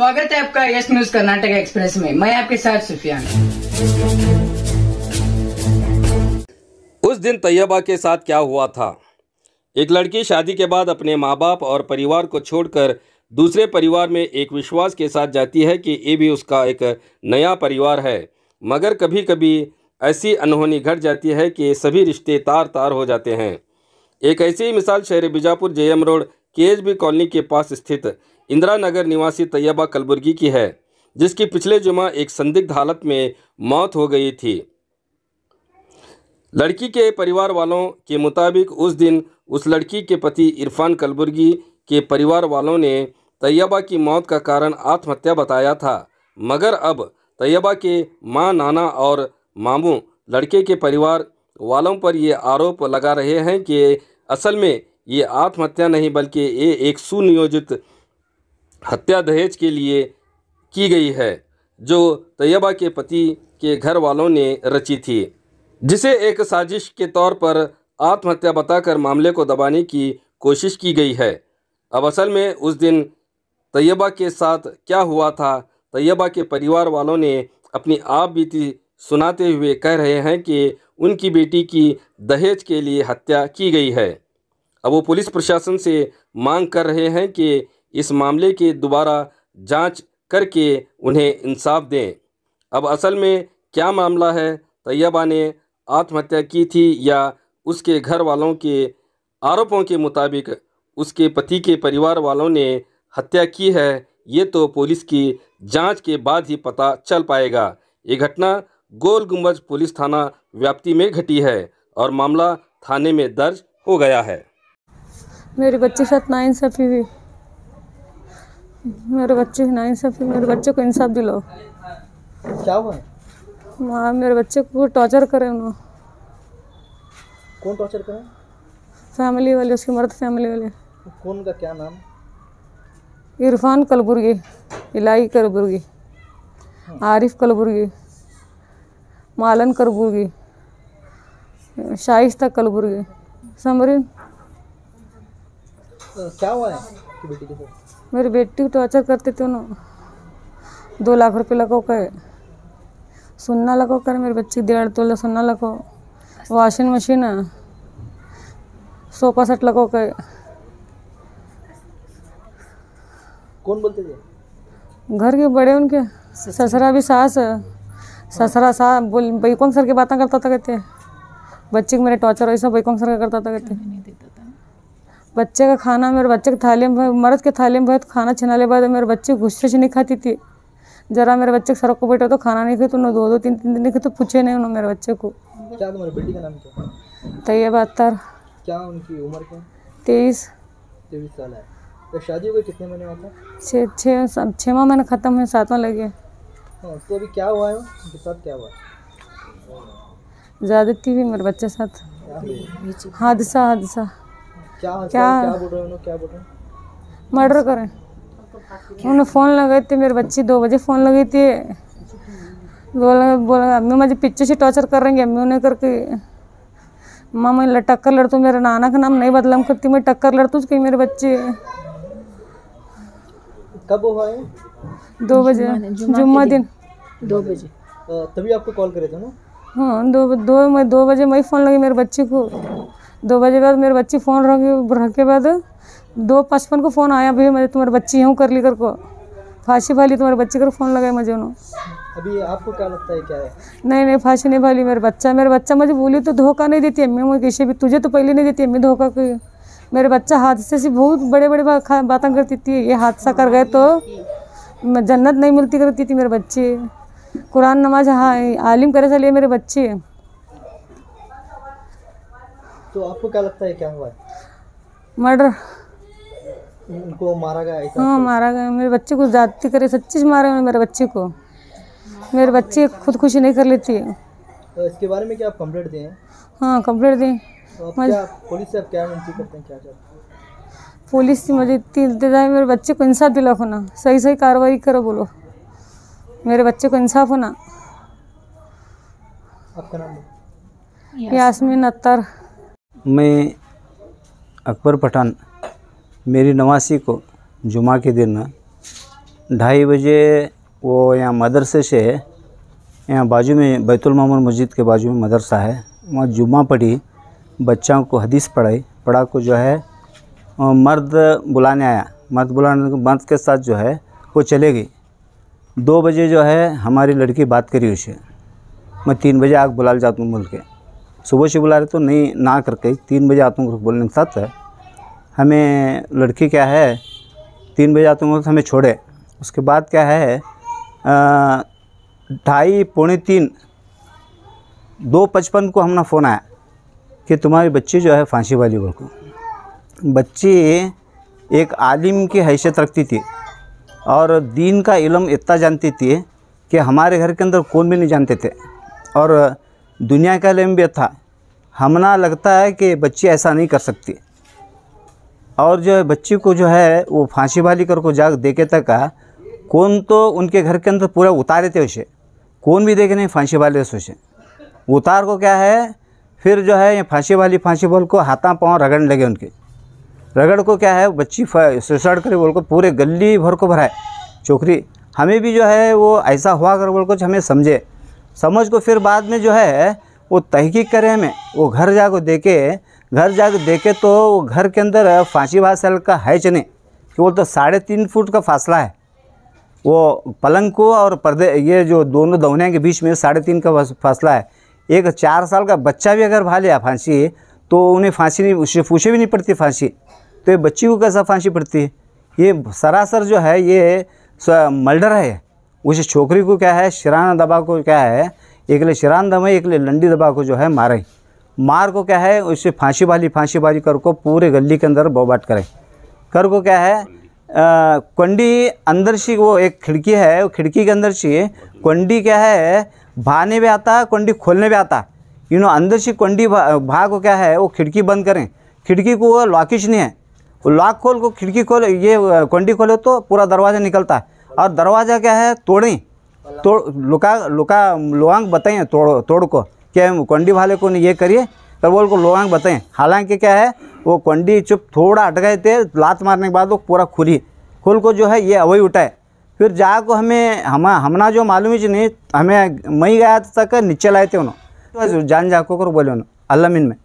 स्वागत है आपका यस न्यूज कर्नाटक एक्सप्रेस में। मैं आपके साथ सुफियान। उस दिन तैयबा के साथ क्या हुआ था। एक लड़की शादी के बाद अपने माँ बाप और परिवार को छोड़कर दूसरे परिवार में एक विश्वास के साथ जाती है कि ये भी उसका एक नया परिवार है, मगर कभी कभी ऐसी अनहोनी घट जाती है कि सभी रिश्ते तार तार हो जाते हैं। एक ऐसी ही मिसाल शहर Bijapur JM road KHB colony के पास स्थित इंदिरा नगर निवासी तैयबा कलबुर्गी की है, जिसकी पिछले जुमा एक संदिग्ध हालत में मौत हो गई थी। लड़की के परिवार वालों के मुताबिक उस दिन उस लड़की के पति इरफान कलबुर्गी के परिवार वालों ने तैयबा की मौत का कारण आत्महत्या बताया था, मगर अब तैयबा के मां, नाना और मामू लड़के के परिवार वालों पर ये आरोप लगा रहे हैं कि असल में ये आत्महत्या नहीं बल्कि ये एक सुनियोजित हत्या दहेज के लिए की गई है, जो तैयबा के पति के घर वालों ने रची थी, जिसे एक साजिश के तौर पर आत्महत्या बताकर मामले को दबाने की कोशिश की गई है। अब असल में उस दिन तैयबा के साथ क्या हुआ था, तैयबा के परिवार वालों ने अपनी आप बीती सुनाते हुए कह रहे हैं कि उनकी बेटी की दहेज के लिए हत्या की गई है। अब वो पुलिस प्रशासन से मांग कर रहे हैं कि इस मामले की दोबारा जांच करके उन्हें इंसाफ दें। अब असल में क्या मामला है, तैयबा ने आत्महत्या की थी या उसके घर वालों के आरोपों के मुताबिक उसके पति के परिवार वालों ने हत्या की है, ये तो पुलिस की जांच के बाद ही पता चल पाएगा। ये घटना गोल गुंबज पुलिस थाना व्याप्ति में घटी है और मामला थाने में दर्ज हो गया है। मेरे बच्चे के साथ नाइंसाफी हुई, मेरे बच्चे को इंसाफ दिलाओ। क्या हुआ? वहाँ मेरे बच्चे को टॉर्चर करे उन्होंने। कौन टॉर्चर करे? फैमिली वाले, उसकी मर्द फैमिली वाले। कौन का क्या नाम? इरफान कलबुर्गी, इलाही कलबुर्गी, आरिफ कलबुर्गी, मालन कलबुर्गी, शाइस्ता कलबुर्गी, समरीन। क्या हुआ है कि बेटी के साथ? मेरी बेटी को टॉर्चर करते थे उन्होंने। 2 लाख रुपये लगो के सुनना लगो कर, मेरे बच्चे 1.5 तोला सुनना लगो, वॉशिंग मशीन, सोफा सेट लगो के। कौन बोलते थे? घर के बड़े उनके ससुरा भी सास, ससुरा सास बोल बैकोंग सर की बातें करता था कहते। बच्चे को मेरे टॉर्चर ऐसा बैकोंग सर का करता था कहते। बच्चे का खाना मेरे बच्चे के थाली में, मर्द के थाली में बहुत खाना छिनाले बाद मेरे बच्चे गुस्से से नहीं खाती थी। जरा मेरे बच्चे सड़क को बैठे तो खाना नहीं खाए तो उन्होंने 2-2, 3-3 दिन नहीं खाए तो पूछे नहीं उन्होंने मेरे बच्चे को। क्या तुम्हारी बेटी का नाम क्या है? तैयबा अख्तर। क्या उनकी उम्र क्या? 23 साल है। तो शादी हो गई कितने महीने हुआ था? 6वां महीना खत्म हुआ, 7वां लगे। हाँ, तो अभी क्या हुआ है उनके साथ? क्या हुआ? ज्यादती भी मेरे बच्चे साथ हादसा क्या बोल रहे हैं? मर्डर करें। उन्होंने फ़ोन लगाए थे, मेरे बच्ची 2 बजे फ़ोन लगी थी। बोला अम्मी मुझे पीछे से टॉर्चर कर रही है। अम्मी उन्हें करके माँ मैं टक्कर लड़, तू मेरे नाना का नाम नहीं बदलाम करती, मैं टक्कर लड़ तू कहीं मेरे बच्चे। कब हुआ है? 2 बजे जुम्मा दिन 2 बजे। तभी आपको कॉल करे थे ना? हाँ, 2 बजे मैं फ़ोन लगी मेरे बच्ची को। 2 बजे बाद मेरे बच्ची फ़ोन रख के बाद 2:55 को फ़ोन आया, भैया मैं तुम्हारे बच्ची यूँ कर ली कर को फांसी भाली, तुम्हारे बच्चे कर फ़ोन लगाए मुझे उन्होंने। अभी आपको क्या लगता है क्या है? नहीं फांसी नहीं भाली। मेरे बच्चा मुझे बोली तो धोखा नहीं देती अम्मी, मुझे किसी भी, तुझे तो पहले नहीं देती अम्मी धोखा की। मेरे बच्चा हादसे से बहुत बड़े बातें करती थी। ये हादसा कर गए तो जन्नत नहीं मिलती करती थी मेरे बच्चे। कुरान नमाज हाँ आलिम करे चलिए मेरे बच्चे। तो आपको क्या लगता है क्या हुआ है? मर्डर। उनको मारा गया ऐसा? हाँ मारा गया। मेरे बच्चे को जाती करे, सच्ची से मारा मेरे बच्चे को। मेरे बच्चे खुदकुशी नहीं कर लेती है। तो इसके बारे में क्या आप कंप्लेंट दें? हाँ कंप्लेंट दें। तो आप क्या पुलिस से आप क्या विनती करते हैं, क्या चाहते हैं? पुलिस से मुझे मेरे बच्चे को इंसाफ दिला होना, सही कार्रवाई करो, बोलो मेरे बच्चे को इंसाफ होना। आपका नाम? यास्मीन अख्तर। मैं अकबर पठान, मेरी नवासी को जुमा के दिन 2:30 बजे वो यहाँ मदरसे से, यहाँ बाजू में बैतुल मामूर मस्जिद के बाजू में मदरसा है, वहाँ जुम्मा पढ़ी, बच्चों को हदीस पढ़ा को जो है मर्द बुलाने आया। मर्द के साथ जो है वो चले गई। 2 बजे जो है हमारी लड़की बात करी उसे, मैं 3 बजे आग बुला जाता हूँ बोल के। सुबह से बुला रहे तो नहीं ना करके 3 बजे आता हूँ बोलने के साथ हमें लड़की क्या है 3 बजे आता हूँ तो हमें छोड़े। उसके बाद क्या है 2:30 पौने 3, 2:55 को हमने फ़ोन आया कि तुम्हारी बच्ची जो है फांसी वाली बोल को। बच्ची एक आलिम की हैसियत रखती थी और दीन का इल्म इतना जानती थी कि हमारे घर के अंदर कौन भी नहीं जानते थे, और दुनिया का इल्म भी था। हमना लगता है कि बच्ची ऐसा नहीं कर सकती, और जो है बच्ची को जो है वो फांसी वाली कर को जाग देखे तक कौन तो उनके घर के अंदर पूरा उतारे थे उसे, कौन भी देखे नहीं फांसी वाले से उसे उतार को क्या है। फिर जो है ये फांसी वाली को हाथा पाँव रगड़ने लगे उनके। रगड़ को क्या है बच्ची सुसाइड करे बोल को पूरे गली भर को भराए चोकरी। हमें भी जो है वो ऐसा हुआ कर बोल को हमें समझ को फिर बाद में जो है वो तहकीक करे। हमें वो घर जाके देखे तो वो घर के अंदर फांसी वासल का है चने कि बोल तो 3.5 फुट का फासला है। वो पलंग को और पर्दे ये जो दोनों दौनिया के बीच में 3.5 का फासला है। एक 4 साल का बच्चा भी अगर भा लिया फांसी तो उन्हें फांसी नहीं, उससे पूछे भी नहीं पड़ती फांसी, तो ये बच्ची को कैसा फांसी पड़ती है। ये सरासर जो है ये मर्डर है। उस छोकरी को क्या है शिराना दबा को क्या है, एक ले शिरान दबाई एक ले लंडी दबा को जो है मार को क्या है उससे फांसी वाली कर को पूरे गली के अंदर बोबाट करे कर को क्या है कंडी अंदर से वो एक खिड़की है, वो खिड़की के अंदर से कंडी क्या है भाने भी आता है, कंडी खोलने भी आता है। अंदर से कंडी भा को क्या है वो खिड़की बंद करें, खिड़की को वो लॉकिश नहीं है, वो लॉक खोल को खिड़की खोल ये कंडी खोले तो पूरा दरवाज़ा निकलता है। और दरवाज़ा क्या है लोआंग बताएं तोड़ को क्या कंडी वाले को ये करिए कर बोल को लोआंग बताएं। हालांकि क्या है वो कंडी चुप थोड़ा अट गए थे, लात मारने के बाद वो पूरा खुल को जो है ये अवई उठाए। फिर जा को हमना जो मालूम ही नहीं, हमें मई गया तक नीचे लाए थे उन्होंने जान जाको कर बोले उन्होंने अल्लामीन में।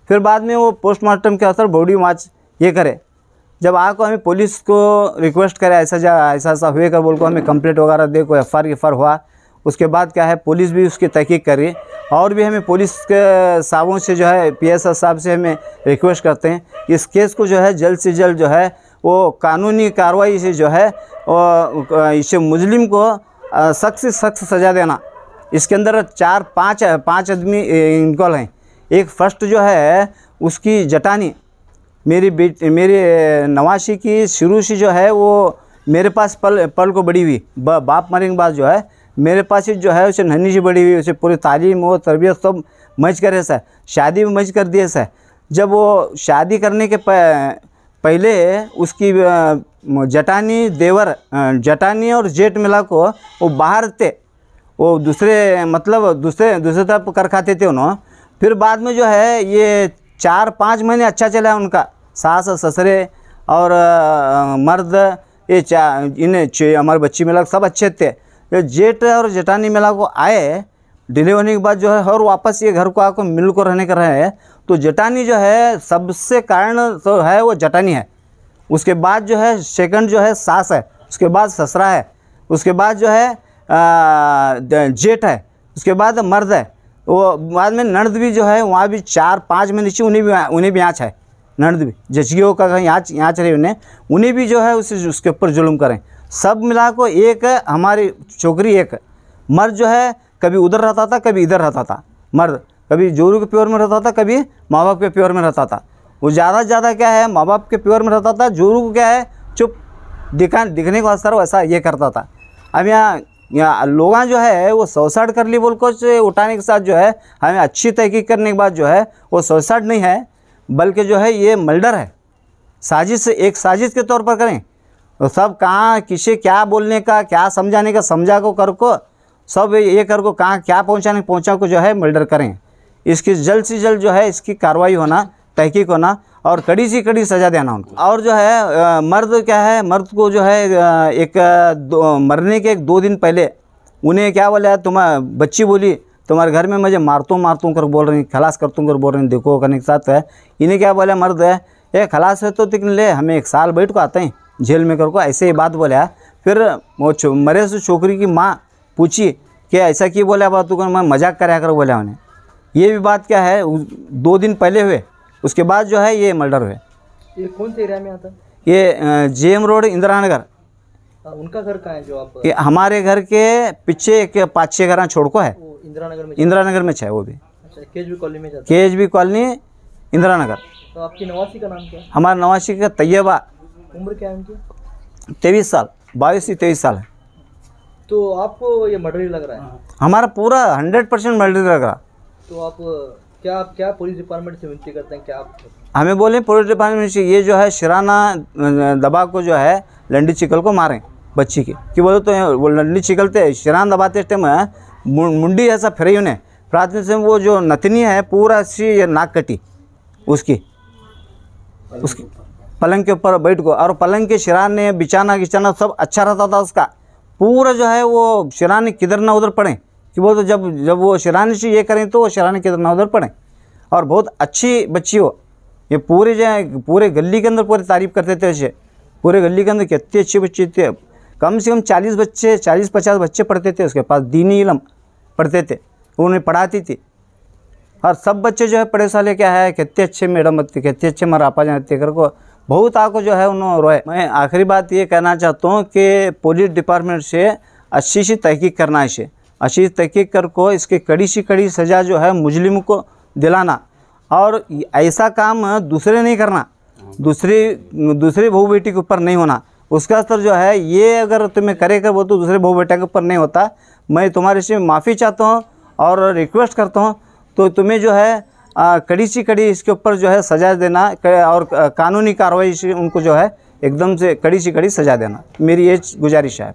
फिर बाद में वो पोस्टमार्टम के असर बॉडी मार्च ये करे। जब आको हमें पुलिस को रिक्वेस्ट करे ऐसा हुए कर बोल को हमें कंप्लेंट वगैरह दे, कोई FIR हुआ। उसके बाद क्या है पुलिस भी उसकी तहकीक करी, और भी हमें पुलिस के साहबों से जो है PSI साहब से हमें रिक्वेस्ट करते हैं इस केस को जो है जल्द से जल्द जो है वो कानूनी कार्रवाई से जो है इसे मुजरिम को सख्त से सख्त सज़ा देना। इसके अंदर 4-5 आदमी इन्वॉल्व हैं। एक फर्स्ट जो है उसकी जटानी मेरी नवाशी की शुरू से जो है वो मेरे पास पल को बड़ी हुई, बाप मरने के बाद जो है मेरे पास ही जो है उसे नन्ही सी बड़ी हुई, उसे पूरी तालीम और तरबियत सब मज करे सर, शादी भी मज कर दिए सर। जब वो शादी करने के पहले उसकी जटानी और जेठ मिला को वो बाहर थे, वो दूसरे तरफ कर खाते थे उन्होंने। फिर बाद में जो है ये 4-5 महीने अच्छा चला उनका, सास ससुरे और मर्द ये हमारे बच्ची मिला सब अच्छे थे। ये जेठ और जटानी मिला को आए डिले होने के बाद जो है और वापस ये घर को आकर मिल को रहने का रहे, तो जटानी जो है सबसे कारण तो है वो जटानी है। उसके बाद जो है सेकंड जो है सास है, उसके बाद ससुरा है, उसके बाद जो है जेठ है, उसके बाद मर्द है। वो बाद में नर्द भी जो है वहाँ भी 4-5 महीने से उन्हें भी आँच है। नर्द भी जचगियों का कहीं आँच रही उन्हें भी जो है उसके ऊपर जुल्म करें। सब मिला को एक हमारी छोकरी एक मर्द जो है कभी उधर रहता था कभी इधर रहता था। मर्द कभी जोरू के प्योर में रहता था कभी माँ बाप के प्योर में रहता था। वो ज़्यादा से ज़्यादा क्या है माँ बाप के प्योर में रहता था, जोरू को क्या है चुप दिखने को असर वैसा ये करता था। अब यहाँ लोग जो है वो सुसाइड कर ली बोल को उठाने के साथ जो है हमें अच्छी तहकीक करने के बाद जो है वो सुसाइड नहीं है बल्कि जो है ये मर्डर है। साजिश एक साजिश के तौर पर करें तो सब कहाँ किसे क्या बोलने का क्या समझाने का समझा को कर को सब ये कर को कहाँ क्या पहुँचा को जो है मर्डर करें। इसकी जल्द से जल्द जो है इसकी कार्रवाई होना, तहकीक होना और कड़ी से कड़ी सज़ा देना उनको। और जो है मर्द क्या है, मर्द को जो है मरने के 2 दिन पहले उन्हें क्या बोला, बच्ची बोली तुम्हारे घर में मुझे मारतूँ कर बोल रही, खलास करतूँ कर बोल रही, देखो करने के साथ है। इन्हें क्या बोला, मर्द है ये खलास है तो तिकन ले, हमें 1 साल बैठ को आते हैं जेल में कर को, ऐसे ही बात बोला। फिर वो मरे से छोकरी की माँ पूछी कि ऐसा क्यों बोला बात, तू मैं मजाक कराया कर बोला उन्हें। ये भी बात क्या है 2 दिन पहले हुए, उसके बाद जो है ये मर्डर हुए। ये कौन से एरिया में आता है? ये जेएम रोड इंदिरा नगर। उनका घर कहाँ है जो आप? ये हमारे घर के पीछे एक 5-6 घर छोड़ को है, इंदिरा नगर में। इंदिरा नगर में है वो भी। अच्छा, केजबी कॉलोनी में जाता है। केजबी कॉलोनी इंदिरा नगर। तो आपकी नवासी का नाम क्या है? हमारा नवासी का तैयबा। उम्र क्या है उनकी? 23 साल, 22 से 23 साल है। तो आपको ये मर्डर ही लग रहा है? हमारा पूरा 100% मर्डर लग रहा। तो आप क्या पुलिस डिपार्टमेंट से विनती करते हैं, क्या आप? हमें बोले पुलिस डिपार्टमेंट से ये जो है शिराना दबा को जो है लंडी चिकल को मारें बच्ची की, कि बोलो तो वो लंडी चिकलते शिरान दबाते टाइम मुंडी ऐसा फिर उन्हें प्राथमिक से वो जो नतनी है पूरा सी नाक कटी उसकी पलंग के ऊपर बैठ को, और पलंग के शिरान ने बिछाना सब अच्छा रहता था उसका। पूरा जो है वो शिरानी किधर ना उधर पड़े, कि वो तो जब वो शिरानी से ये करें तो वो शिरानी किधर ना उधर पड़े। और बहुत अच्छी बच्ची हो, ये पूरे जो है पूरे गली के अंदर पूरी तारीफ़ करते थे ऐसे, पूरे गली के अंदर कितने अच्छे बच्चे थे। कम से कम 40-50 बच्चे पढ़ते थे उसके पास, दीनी इल्म पढ़ते थे, उन्हें पढ़ाती थी। और सब बच्चे जो है पढ़े साले क्या है, कितने अच्छे मैडम थे, कितने अच्छे हमारे आपा जाते कर को बहुत आको जो है उन्होंने रोए। मैं आखिरी बात ये कहना चाहता हूँ कि पुलिस डिपार्टमेंट से अच्छी सी तहकीक करना, इसे अच्छी तहकीक कर को इसकी कड़ी से कड़ी सज़ा जो है मुजरिम को दिलाना। और ऐसा काम दूसरे नहीं करना, दूसरी बहू बेटी के ऊपर नहीं होना। उसका असर जो है ये अगर तुम्हें करेगा वो तो दूसरे बहू बेटा के ऊपर नहीं होता। मैं तुम्हारे से माफ़ी चाहता हूँ और रिक्वेस्ट करता हूँ, तो तुम्हें जो है कड़ी से कड़ी इसके ऊपर जो है सज़ा देना और कानूनी कार्रवाई से उनको जो है एकदम से कड़ी से कड़ी सज़ा देना, मेरी ये गुजारिश है।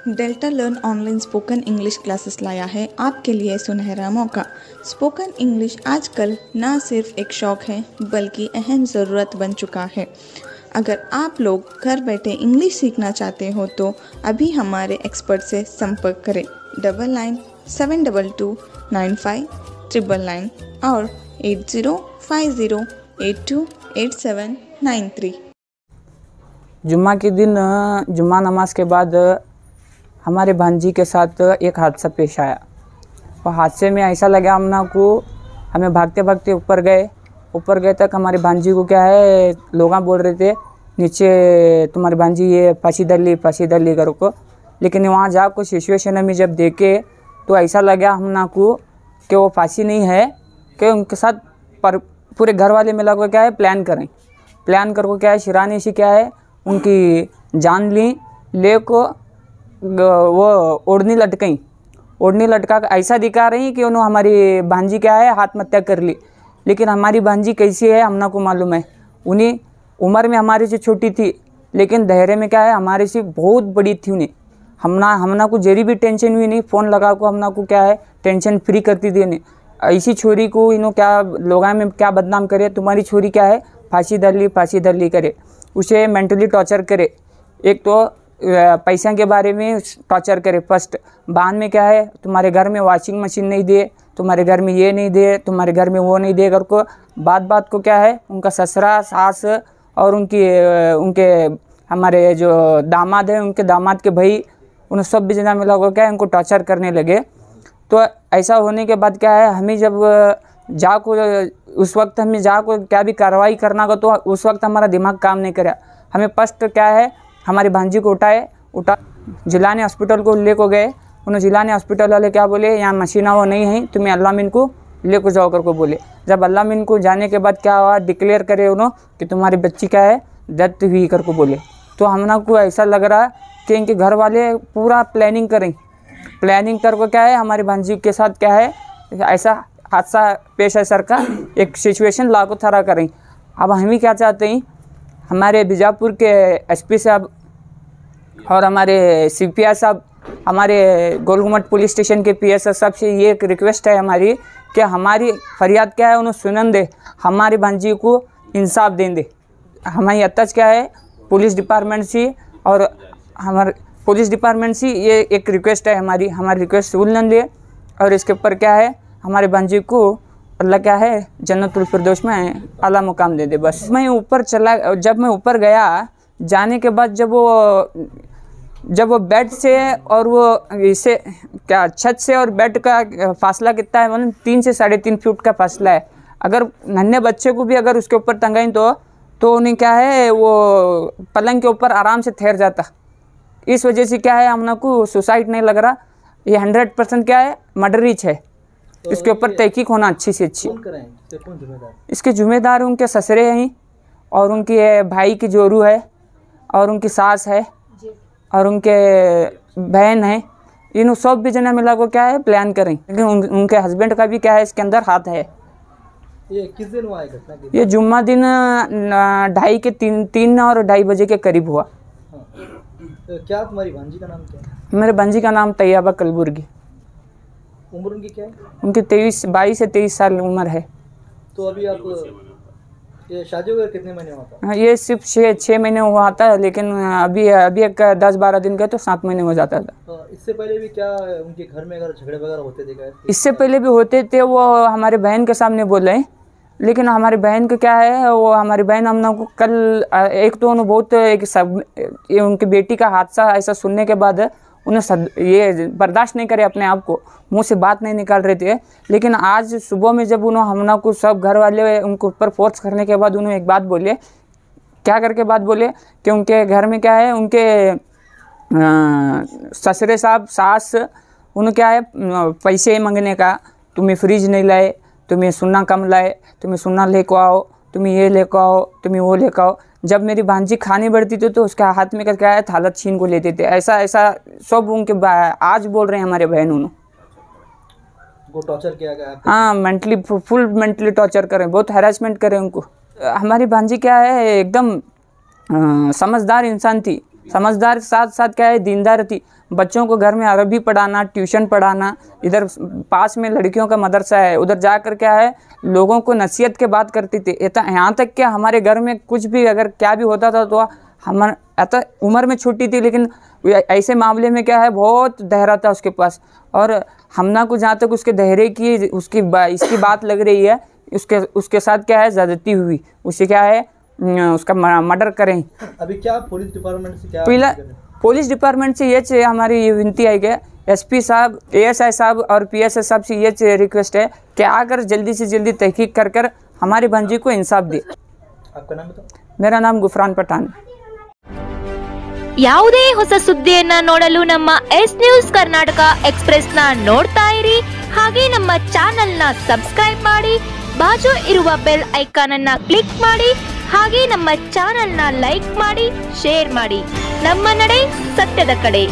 Delta learn online spoken English classes लाया है आपके लिए सुनहरा मौका। स्पोकन इंग्लिश आजकल ना सिर्फ एक शौक़ है बल्कि अहम ज़रूरत बन चुका है। अगर आप लोग घर बैठे इंग्लिश सीखना चाहते हो तो अभी हमारे एक्सपर्ट से संपर्क करें 9972295999 और 8050828793। जुम्मा के दिन जुम्मा नमाज के बाद हमारे भांजी के साथ एक हादसा पेश आया। और हादसे में ऐसा लगा हमें भागते भागते ऊपर गए तक हमारे भांजी को क्या है लोग बोल रहे थे नीचे तुम्हारी भांजी ये फांसी दर ली करो को। लेकिन वहाँ जाकर सिचुएशन में जब देखे तो ऐसा लगा हमको कि वो फांसी नहीं है, कि उनके साथ पर पूरे घर वाले मिला कर क्या है प्लान करके क्या है शिरानी से क्या है उनकी जान ले को वो ओढ़नी लटका ऐसा दिखा रही कि उन्होंने हमारी भांजी क्या है आत्महत्या कर ली। लेकिन हमारी भांजी कैसी है हमना को मालूम है, उन्हें उम्र में हमारे से छोटी थी लेकिन धैर्य में क्या है हमारे से बहुत बड़ी थी। उन्हें हमना को जरी भी टेंशन हुई नहीं, फ़ोन लगा को हमना को क्या है टेंशन फ्री करती थी। उन्हें ऐसी छोरी को इन्हों क्या लोग में क्या बदनाम करे, तुम्हारी छोरी क्या है फांसी दर ली करे, उसे मेंटली टॉर्चर करे। एक तो पैसा के बारे में टॉर्चर करे फर्स्ट, बाद में क्या है तुम्हारे घर में वॉशिंग मशीन नहीं दे, तुम्हारे घर में ये नहीं दे, तुम्हारे घर में वो नहीं दे कर को बात को क्या है उनका ससुरा सास और उनके हमारे जो दामाद है उनके दामाद के भाई उन सब भी जना मिला क्या है उनको टॉर्चर करने लगे। तो ऐसा होने के बाद क्या है हमें जब उस वक्त हमें क्या भी कार्रवाई करना हो तो उस वक्त हमारा दिमाग काम नहीं करा। हमें फर्स्ट क्या है हमारी भांजी को उठा जिलानी हॉस्पिटल को ले को गए। उन्होंने जिलानी हॉस्पिटल वाले क्या बोले यहाँ मशीना वो नहीं है, तुम्हें अल्लाह मीन को ले को जाओ कर को बोले। जब अल्लाह मीन को जाने के बाद क्या हुआ डिक्लेयर करे उन्होंने कि तुम्हारी बच्ची क्या है डेथ हुई कर को बोले। तो हमना को ऐसा लग रहा कि इनके घर वाले पूरा प्लानिंग कर को क्या है हमारी भांजी के साथ क्या है ऐसा हादसा पेश है सर का एक सिचुएशन लागू थारा करें। अब हम ही क्या चाहते हैं हमारे बीजापुर के एसपी साहब और हमारे सीपीआई साहब हमारे गोलगुमट पुलिस स्टेशन के पीएसआई साहब से ये एक रिक्वेस्ट है हमारी कि हमारी फरियाद क्या है उन्हें सुनन दे, हमारी भांजी को इंसाफ देंगे। हमारी अटैच क्या है पुलिस डिपार्टमेंट से, और हमारे पुलिस डिपार्टमेंट से ये एक रिक्वेस्ट है हमारी रिक्वेस्ट सुन लें, और इसके ऊपर क्या है हमारे भांजी को अल्लाह क्या है जन्नतुल फिरदौस में आला मुकाम दे दे बस। मैं ऊपर चला, जब मैं ऊपर गया, जाने के बाद जब वो बेड से और वो इसे क्या छत से और बेड का फासला कितना है, मतलब 3 से 3.5 फुट का फासला है। अगर नन्हे बच्चे को भी अगर उसके ऊपर टंगाई तो उन्हें क्या है वो पलंग के ऊपर आराम से ठहर जाता। इस वजह से क्या है हम को सुसाइड नहीं लग रहा, ये 100% क्या है मर्डरीच है। तो इसके ऊपर तहकीक होना अच्छी से अच्छी। कौन जिम्मेदार? इसके जिम्मेदार उनके ससुरे हैं, और उनके भाई की जोरू है, और उनकी सास है, और उनके बहन है। इन सब भी जना मिला को क्या है प्लान करें, लेकिन उनके हस्बैंड का भी क्या है इसके अंदर हाथ है। ये किस दिन हुआ है घटना? ये जुम्मा दिन 3 और 2:30 बजे के करीब हुआ। हाँ। तो क्या तुम्हारी भांजी का नाम क्या है? मेरे भांजी का नाम तैयबा कलबुर्गी। उम्र उनकी क्या है? उनकी 22 से 23 साल उम्र है। तो अभी आप ये शादी हुए कितने महीने हुआ था? ये सिर्फ 6 महीने हुआ था, लेकिन अभी एक 10-12 दिन का तो 7 महीने हो जाता था। इससे पहले भी क्या उनके घर में अगर झगड़े वगैरह होते थे क्या? इससे पहले भी होते थे, वो हमारे बहन के सामने बोले, लेकिन हमारी बहन का क्या है वो हमारी बहन हम लोग को कल एक तो उन्होंने बहुत ये उनकी बेटी का हादसा ऐसा सुनने के बाद उन्हें ये बर्दाश्त नहीं करे, अपने आप को मुंह से बात नहीं निकाल रहे थे। लेकिन आज सुबह में जब उन्होंने हम लोग को सब घर वाले उनके ऊपर फोर्स करने के बाद उन्होंने एक बात बोले, क्या करके बात बोले कि उनके घर में क्या है उनके ससुरे साहब सास उन्हें क्या है पैसे मांगने का, तुम्हें फ्रिज नहीं लाए, तुम्हें सोना कम लाए, तुम्हें सोना लेकर आओ, तुम्हें ये लेकर आओ, तुम्हें वो लेकर आओ। जब मेरी भांजी खाने बढ़ती थी तो उसका हाथ में क्या है थाला छीन को लेते थे। ऐसा सब उनके आज बोल रहे हैं हमारे बहन उन्होंने वो टॉर्चर किया गया? हाँ, मेंटली फुल मेंटली टॉर्चर करें, बहुत हैरेसमेंट करें उनको। हमारी भांजी क्या है एकदम समझदार इंसान थी, समझदार साथ साथ क्या है दीनदार थी। बच्चों को घर में अरबी पढ़ाना, ट्यूशन पढ़ाना, इधर पास में लड़कियों का मदरसा है, उधर जाकर क्या है लोगों को नसीहत के बात करती थी। यहाँ तक कि हमारे घर में कुछ भी अगर क्या भी होता था तो हम उम्र में छोटी थी, लेकिन ऐसे मामले में क्या है बहुत धैर्य था उसके पास। और हमना को जहाँ तक उसके धैर्य की इसकी बात लग रही है, उसके साथ क्या है ज़्यादती हुई, उसे क्या है उसका मर्डर करें। अभी क्या पुलिस डिपार्टमेंट से क्या पुलिस डिपार्टमेंट से ये हमारी विनती आई है, एसपी साहब, एएसआई साहब और पीएसआई साहब से ये रिक्वेस्ट है कि आकर जल्दी से जल्दी तहकीक कर हमारी भांजी को इंसाफ दे। आपका नाम बताओ? मेरा नाम गुफरान पठान। ಯಾವುದೇ ಹೊಸ ಸುದ್ದಿಯನ್ನ ನೋಡಲು ನಮ್ಮ ಎಸ್ ನ್ಯೂಸ್ ಕರ್ನಾಟಕ ಎಕ್ಸ್‌ಪ್ರೆಸ್ ನ ನೋಡ್ತಾ ಇರಿ, ಹಾಗೆ ನಮ್ಮ ಚಾನೆಲ್ ನ ಸಬ್ಸ್ಕ್ರೈಬ್ ಮಾಡಿ, ಬಾಜು ಇರುವ ಬೆಲ್ ಐಕಾನ್ ಅನ್ನ ಕ್ಲಿಕ್ ಮಾಡಿ, ಹಾಗೆ ನಮ್ಮ ಚಾನೆಲ್ ನ ಲೈಕ್ ಮಾಡಿ, ಶೇರ್ ಮಾಡಿ. ನಮ್ಮ ನಡೆ ಸತ್ಯದ ಕಡೆ.